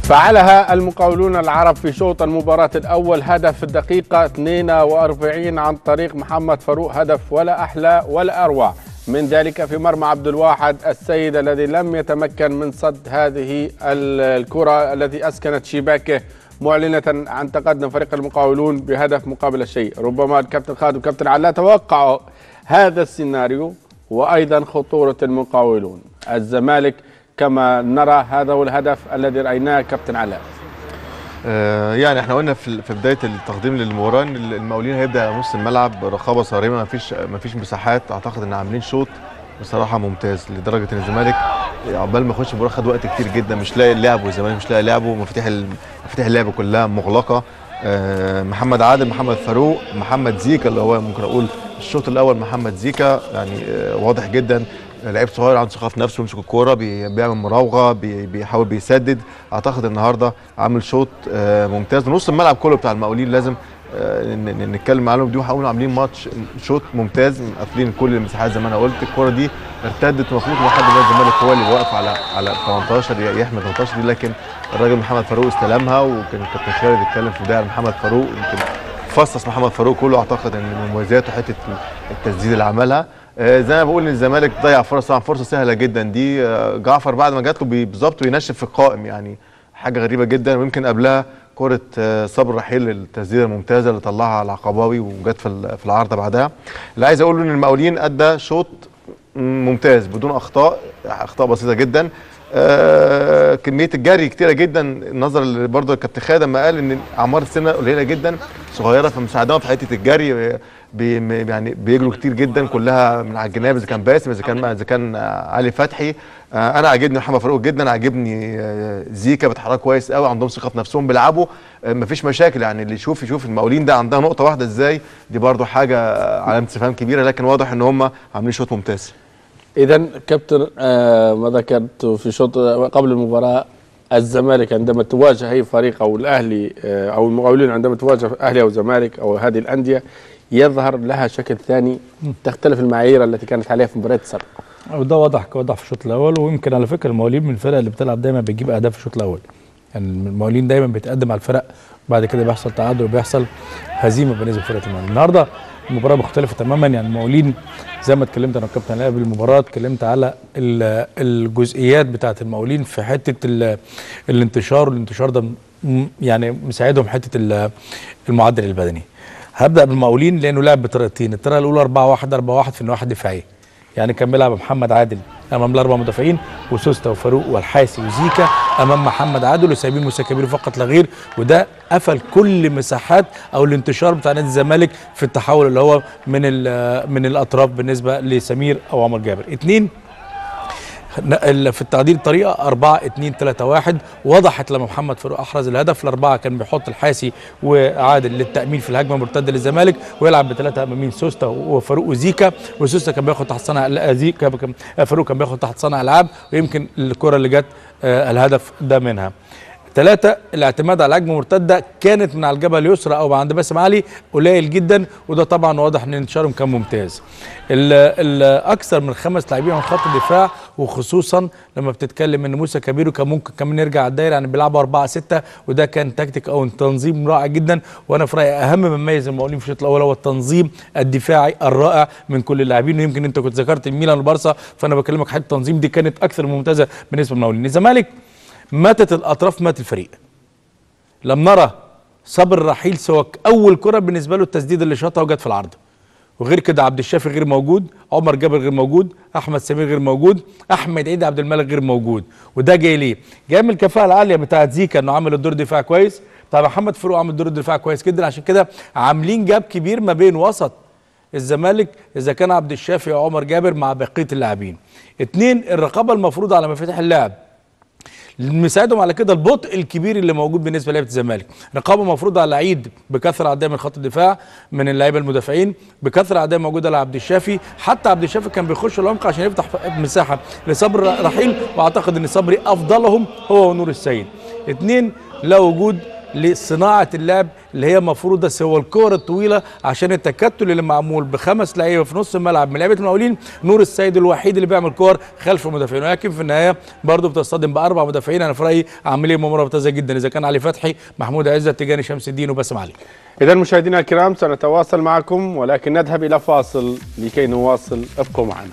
فعلها المقاولون العرب في شوط المباراة الأول، هدف في الدقيقة 42 عن طريق محمد فاروق، هدف ولا أحلى ولا أروع من ذلك في مرمى عبد الواحد السيد الذي لم يتمكن من صد هذه الكرة التي أسكنت شباكه، معلنة عن تقدم فريق المقاولون بهدف مقابل الشيء. ربما الكابتن خالد والكابتن علاء توقعوا هذا السيناريو، وأيضا خطورة المقاولون. الزمالك كما نرى هذا هو الهدف الذي رأيناه كابتن علاء. يعني احنا قلنا في بدايه التقديم للمباراه ان المقاولين هيبدا نص الملعب رقابه صارمه، ما فيش مساحات. اعتقد ان عاملين شوط بصراحه ممتاز، لدرجه ان الزمالك عقبال ما يخش المباراه خد وقت كتير جدا، مش لاقي اللعب، والزمالك مش لاقي لعبه، مفاتيح اللعب كلها مغلقه. محمد عادل، محمد فاروق، محمد زيكا اللي هو ممكن اقول الشوط الاول محمد زيكا، يعني واضح جدا لعيب صغير عنده ثقه في نفسه، يمسك الكوره بيعمل مراوغه، بيحاول بيسدد. اعتقد النهارده عامل شوط ممتاز. نص الملعب كله بتاع المقاولين لازم نتكلم عنهم دي، وهقول عاملين ماتش شوط ممتاز، مقفلين كل المساحات زي ما انا قلت. الكوره دي ارتدت، المفروض ان حد من الزمالك هو اللي واقف على 18 يحمي 18 دي، لكن الراجل محمد فاروق استلمها، وكان كابتن خالد يتكلم في بدايه محمد فاروق، يمكن فصص محمد فاروق كله. اعتقد ان من مميزاته حته التسديد اللي عملها. زي ما بقول ان الزمالك ضيع فرص، طبعا فرصه سهله جدا دي. جعفر بعد ما جات له بالظبط وينشف في القائم، يعني حاجه غريبه جدا. ويمكن قبلها كره صبر رحيل التسديده الممتازه اللي طلعها على العقباوي وجت في العارضه بعدها. اللي عايز اقوله ان المقاولين ادى شوط ممتاز بدون اخطاء بسيطه جدا. كميه الجري كتيره جدا، نظرا برضه الكابتن خالد لما قال ان اعمار السنه قليله جدا صغيره، فمساعدهم في حته الجري. يعني بيجروا كتير جدا، كلها من على الجناب، اذا كان باسم اذا كان علي فتحي. انا عاجبني محمد فاروق جدا، عاجبني زيكا، بيتحركوا كويس قوي، عندهم ثقه في نفسهم، بيلعبوا مفيش مشاكل. يعني اللي يشوف المقاولين ده عندها نقطه واحده ازاي، دي برضه حاجه علامه استفهام كبيره، لكن واضح ان هم عاملين شوط ممتاز. إذا كابتن، ما ذكرت في شوط قبل المباراة، الزمالك عندما تواجه أي فريق أو الأهلي أو المقاولين عندما تواجه أهلي أو زمالك أو هذه الأندية يظهر لها شكل ثاني، تختلف المعايير التي كانت عليها في المباريات السابقة. وده واضح في الشوط الأول. ويمكن على فكرة المقاولين من الفرق اللي بتلعب دايما بتجيب أهداف في الشوط الأول. يعني المقاولين دايما بيتقدم على الفرق، وبعد كده بيحصل تعادل وبيحصل هزيمة بالنسبة لفرقة المقاولين. النهارده المباراة مختلفة تماما. يعني المقاولين زي ما اتكلمت انا وكابتن علاء قبل المباراة، اتكلمت على الجزئيات بتاعة المقاولين في حتة الانتشار، والانتشار ده يعني مساعدهم حتة المعدل البدني. هبدأ بالمقاولين لأنه لعب بطريقتين. الطريقة الأولى 4-1 في النواحي الدفاعية، يعني كان بيلعب محمد عادل امام الاربع مدافعين، وسوسته وفاروق والحاسي وزيكا امام محمد عادل، وسايبين موسى كبير فقط لا غير. وده قفل كل مساحات او الانتشار بتاع نادي الزمالك في التحول اللي هو من الاطراف بالنسبه لسمير او عمر جابر. 2 في التعديل طريقه 4-2-3-1 وضحت لما محمد فاروق احرز الهدف. الاربعه كان بيحط الحاسي وعادل للتامين في الهجمه المرتده للزمالك، ويلعب بثلاثه امامين سوسته وفاروق وزيكا، وسوسته كان بياخد تحت صانع زيكا، فاروق كان بياخد تحت صانع العاب، ويمكن الكره اللي جت الهدف ده منها. 3 الاعتماد على الهجمه المرتده كانت من على الجبهه اليسرى او عند باسم علي قليل جدا، وده طبعا واضح ان انتشارهم كان ممتاز. اكثر من 5 لاعبين من خط الدفاع، وخصوصا لما بتتكلم ان موسى كبير كان ممكن كمان يرجع على الدايره، يعني بيلعبوا 4-6، وده كان تكتيك او تنظيم رائع جدا. وانا في رايي اهم ما ميز المقاولين في الشوط الاول هو التنظيم الدفاعي الرائع من كل اللاعبين. ويمكن انت كنت ذكرت الميلان والبارسا، فانا بكلمك حته التنظيم دي كانت اكثر ممتازه بالنسبه للمقاولين. الزمالك ماتت الاطراف، مات الفريق. لم نرى صبر رحيل سواء اول كره بالنسبه له التسديد اللي شاطها وجت في العارضه، وغير كده عبد الشافي غير موجود، عمر جابر غير موجود، احمد سمير غير موجود، احمد عيد عبد الملك غير موجود. وده جاي ليه؟ جاي من الكفاءه العاليه بتاعه زيكا انه عامل الدور دفاع كويس، بتاع محمد فاروق عامل دور الدفاع كويس جدا. عشان كده عاملين جاب كبير ما بين وسط الزمالك اذا كان عبد الشافي او عمر جابر مع بقيه اللاعبين. 2 الرقابه المفروضه على مفاتيح اللعب، مساعدهم على كده البطء الكبير اللي موجود بالنسبه لعيبه الزمالك. رقابه مفروضه على عيد بكثره عدايه من خط الدفاع من اللعيبه المدافعين، بكثره عدايه موجوده لعبد الشافي. حتى عبد الشافي كان بيخش العمق عشان يفتح مساحه لصبر رحيل، واعتقد ان صبري افضلهم هو ونور السيد. 2 لا وجود لصناعه اللعب اللي هي المفروض بس هو الكور الطويله عشان التكتل اللي معمول ب5 لعيبه في نص الملعب من لعيبه المقاولين. نور السيد الوحيد اللي بيعمل كور خلف المدافعين، ولكن في النهايه برضه بتصطدم ب4 مدافعين. انا في رايي عاملين مباراه ممتازه جدا اذا كان علي فتحي، محمود عزت، تجاني شمس الدين وباسم علي. إذا مشاهدينا الكرام سنتواصل معكم، ولكن نذهب إلى فاصل لكي نواصل. ابقوا معنا.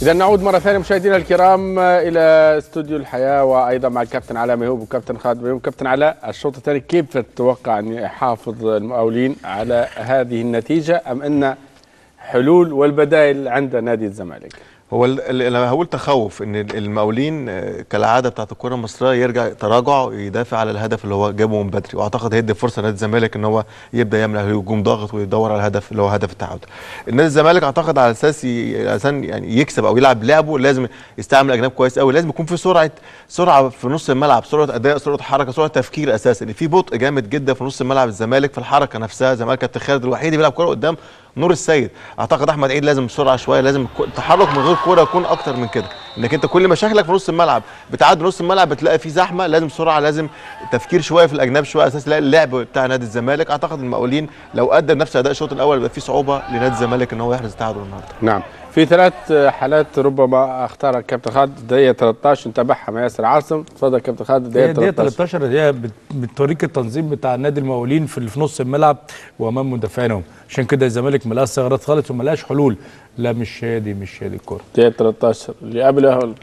إذا نعود مرة ثانية مشاهدينا الكرام إلى استوديو الحياة، وأيضا مع الكابتن علاء ميهوب وكابتن خالد ميهوب. كابتن علاء، الشوط الثاني كيف تتوقع أن يحافظ المقاولين على هذه النتيجة، أم أن حلول والبدائل عند نادي الزمالك؟ هو انا هقول تخوف ان المقاولين كالعاده بتاعت الكره المصريه يرجع تراجع ويدافع على الهدف اللي هو جابه من بدري، واعتقد هيدي فرصه لنادي الزمالك ان هو يبدا يعمل هجوم ضاغط ويدور على الهدف اللي هو هدف التعادل. النادي الزمالك اعتقد على اساس عشان يعني يكسب او يلعب لعبه لازم يستعمل اجناب كويس قوي، لازم يكون في سرعه في نص الملعب، سرعه اداء، سرعه حركه، سرعه تفكير اساسا. اللي في بطء جامد جدا في نص الملعب الزمالك في الحركه نفسها. الزمالك كابتن خالد الوحيد اللي بيلعب كوره قدام نور السيد. اعتقد احمد عيد لازم بسرعه شويه، لازم التحرك من غير كوره يكون اكتر من كده، انك انت كل مشاكلك في نص الملعب بتعدي نص الملعب بتلاقي فيه زحمه، لازم سرعه، لازم تفكير شويه في الاجناب شويه اساس تلاقي اللعب بتاع نادي الزمالك. اعتقد المقاولين لو ادى نفس اداء الشوط الاول يبقى في صعوبه لنادي الزمالك ان هو يحرز التعادل النهارده. نعم، في 3 حالات ربما اختارها الكابتن خالد. دقيقة 13 نتابعها مع ياسر عاصم. تفضل كابتن خالد. دقيقة 13 هي بطريقه التنظيم بتاع نادي المقاولين في نص الملعب وامام مدافعينهم، عشان كده الزمالك ملقاش ثغرات خالص وملقاش حلول. لا مش هي دي الكوره. دقيقة 13 اللي قبلها.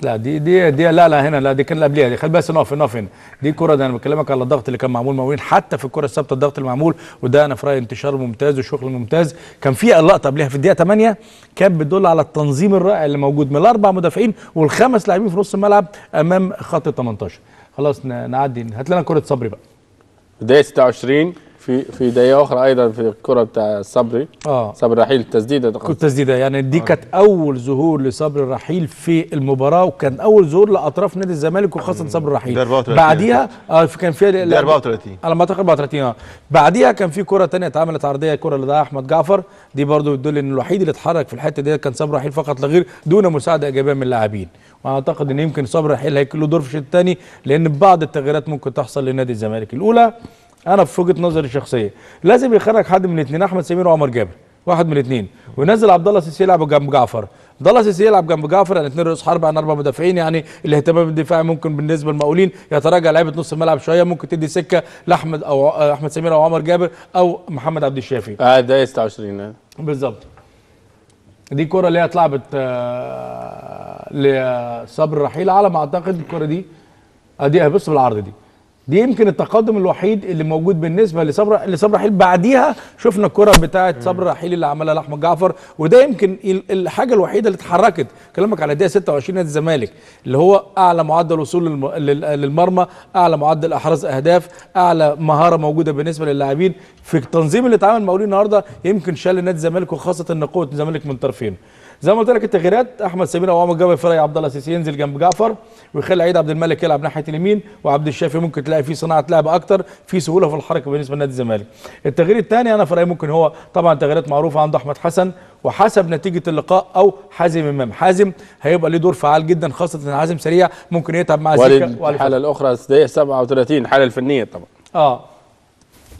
لا دي لا هنا، لا دي كان اللي قبليها. دي خلي بس نقف هنا. دي كوره، ده انا بكلمك على الضغط اللي كان معمول مقاولين، حتى في الكوره الثابته الضغط المعمول، وده انا في رايي انتشار ممتاز وشغل ممتاز. كان في اللقطه قبلها في الدقيقه 8 كانت بتدل على التنظيم الرائع اللي موجود من ال4 مدافعين وال5 لاعبين في نص الملعب امام خط ال 18. خلاص نعدي، هات لنا كوره صبري بقى. دقيقة 26 في دقيقة أخرى أيضا في الكرة بتاع صبري. صبري رحيل التسديدة يعني دي كانت أول ظهور لصبري الرحيل في المباراة، وكان أول ظهور لأطراف نادي الزمالك وخاصة صبري الرحيل. بعديها كان في 34 على ما أعتقد 34. بعديها كان في كرة ثانية اتعملت عرضية، الكرة اللي ضيعها أحمد جعفر، دي برضو بتدل إن الوحيد اللي اتحرك في الحتة دي كان صبري الرحيل فقط لا غير، دون مساعدة إيجابية من اللاعبين. واعتقد ان يمكن صبري الرحيل هيكون له دور في الشوط الثاني، لان بعض التغييرات ممكن تحصل لنادي الزمالك. الاولى انا في وجهه نظري الشخصيه لازم يخرج حد من الاثنين، احمد سمير وعمر جابر، واحد من الاثنين، وينزل عبد الله السيسي يلعب جنب جعفر. عبد الله السيسي يلعب جنب جعفر، يعني اثنين رؤوس حرب عن 4 مدافعين، يعني الاهتمام الدفاعي ممكن بالنسبه للمقاولين يتراجع لعيبه نص الملعب شويه، ممكن تدي سكه لاحمد او احمد سمير او عمر جابر او محمد عبد الشافي. ده 26 بالظبط. دي كرة اللي هي اتلعبت لصبري الرحيل على ما اعتقد. الكرة دي بص بالعرض، دي يمكن التقدم الوحيد اللي موجود بالنسبه لصبري الرحيل. بعديها شفنا الكرة بتاعه صبري الرحيل اللي عملها لاحمد جعفر، وده يمكن الحاجه الوحيده اللي اتحركت. كلامك على الدقيقه 26 نادي الزمالك اللي هو اعلى معدل وصول للمرمى، اعلى معدل احراز اهداف، اعلى مهاره موجوده بالنسبه للاعبين في التنظيم اللي اتعمل المقاولين النهارده، يمكن شال نادي الزمالك، وخاصه ان قوه الزمالك من طرفين. زي ما قلت لك التغييرات، احمد سمير او عمر جابر فرق عبد الله السيسي ينزل جنب جعفر، ويخلي عيد عبد الملك يلعب ناحيه اليمين، وعبد الشافي ممكن تلاقي فيه صناعه لعب اكتر، في سهوله في الحركه بالنسبه لنادي الزمالك. التغيير الثاني انا في رايي ممكن هو طبعا تغييرات معروفه عنده احمد حسن، وحسب نتيجه اللقاء او حازم امام. حازم هيبقى له دور فعال جدا، خاصه ان حازم سريع ممكن يتعب مع زيكا. الحاله الاخرى دقيقه 37 الحاله الفنيه طبعا.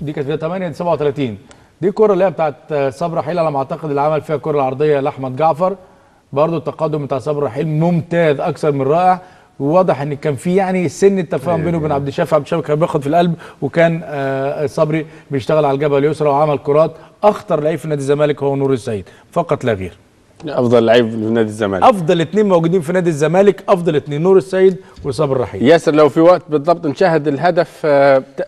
دي كانت في 8 37. دي الكره اللي هي بتاعت صبري الرحيل على ما اعتقد، اللي عمل فيها الكره العرضيه لاحمد جعفر. برضه التقدم بتاع صبري الرحيل ممتاز اكثر من رائع، وواضح ان كان في يعني سن التفاهم بينه وبين عبد الشافي. عبد الشافي كان بياخد في القلب، وكان صبري بيشتغل على الجبهه اليسرى وعمل كرات. اخطر لعيب في نادي الزمالك هو نور السيد فقط لا غير. افضل لعيب في نادي الزمالك، افضل اثنين موجودين في نادي الزمالك، افضل اثنين نور السيد وصبري الرحيل. ياسر، لو في وقت بالضبط نشاهد الهدف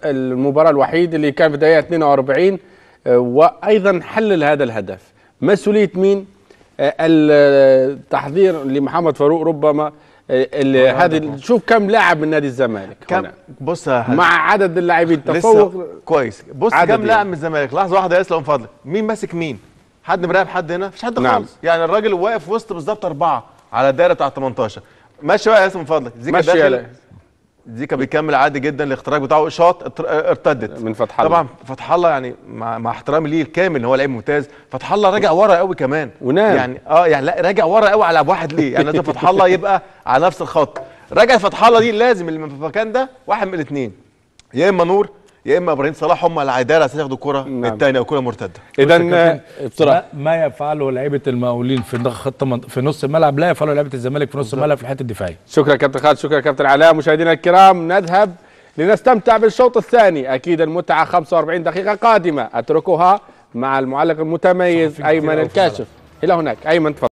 المباراه الوحيد اللي كان في دقيقه 42 وايضا حلل هذا الهدف، مسؤوليه مين؟ التحضير لمحمد فاروق ربما. هذه شوف كم لاعب من نادي الزمالك كم، بص مع عدد اللاعبين تفوق كويس. بص كم لاعب من الزمالك، لحظه واحده يا اسلام من فضلك، مين ماسك مين؟ حد مراقب حد هنا؟ مفيش حد خالص. يعني الراجل واقف وسط بالظبط 4 على الدايره بتاع 18. ماشي بقى يا اسلام من فضلك. ماشي زيكا بيكمل عادي جدا، الاختراق بتاعه شاط ارتدت من فتح الله. طبعا فتح الله يعني مع احترامي ليه الكامل ان هو لعيب ممتاز، فتح الله راجع ورا قوي كمان ونام يعني يعني لا راجع ورا قوي على واحد ليه، يعني لازم فتح الله يبقى على نفس الخط. راجع فتح الله دي لازم اللي في المكان ده واحد من الاثنين، يا اما نور يا اما ابراهيم صلاح، هم اللي هيداروا عشان ياخدوا الكره الثانيه او كره مرتده. اذا بصراحه ما يفعله لعيبه المقاولين في نص الملعب لا يفعله لعيبه الزمالك في نص الملعب في الحته الدفاعيه. شكرا كابتن خالد، شكرا كابتن علاء. مشاهدينا الكرام نذهب لنستمتع بالشوط الثاني، اكيد المتعه 45 دقيقه قادمه اتركها مع المعلق المتميز ايمن الكاشف. الى هناك ايمن تفضل.